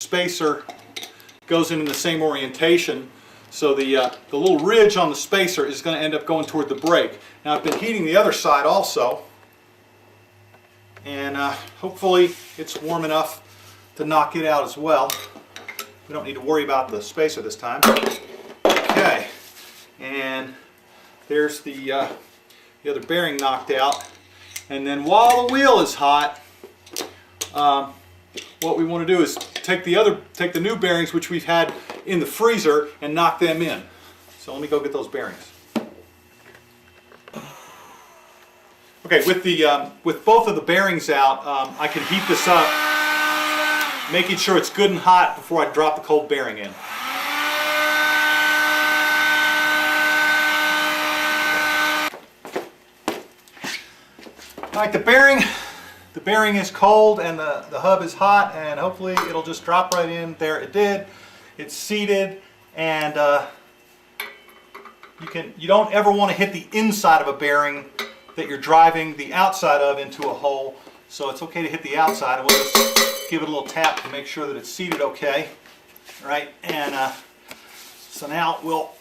spacer goes in the same orientation, so the little ridge on the spacer is going to end up going toward the brake. Now I've been heating the other side also, and hopefully it's warm enough to knock it out as well. We don't need to worry about the spacer this time. Okay, and there's the other bearing knocked out. And then while the wheel is hot, what we want to do is take the new bearings which we've had in the freezer and knock them in. So let me go get those bearings. Okay, with both of the bearings out, I can heat this up, making sure it's good and hot before I drop the cold bearing in. All right, the bearing is cold and the hub is hot, and hopefully it'll just drop right in. There it did. It's seated, and you don't ever want to hit the inside of a bearing that you're driving the outside of into a hole. So it's okay to hit the outside, and we'll just give it a little tap to make sure that it's seated okay. All right, and so now we'll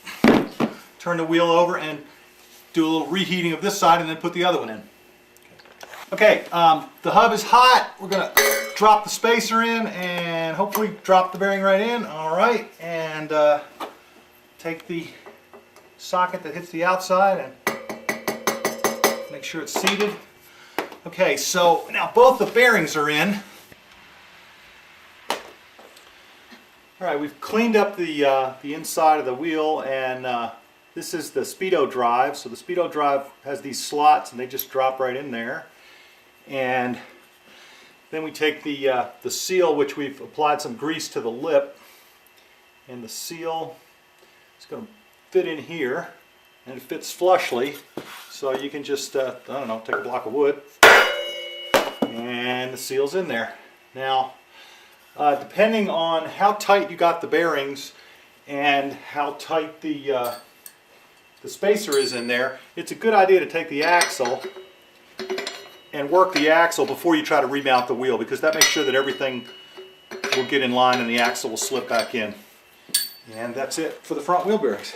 turn the wheel over and do a little reheating of this side and then put the other one in. Okay, the hub is hot. We're going to drop the spacer in and hopefully drop the bearing right in. All right, and take the socket that hits the outside and make sure it's seated. Okay, so now both the bearings are in. All right, we've cleaned up the inside of the wheel, and this is the Speedo drive. So the Speedo drive has these slots, and they just drop right in there. And then we take the seal, which we've applied some grease to the lip, and the seal is going to fit in here, and it fits flushly, so you can just I don't know, take a block of wood and the seal's in there. Now depending on how tight you got the bearings and how tight the spacer is in there, it's a good idea to take the axle and work the axle before you try to remount the wheel, because that makes sure that everything will get in line and the axle will slip back in. And that's it for the front wheel bearings.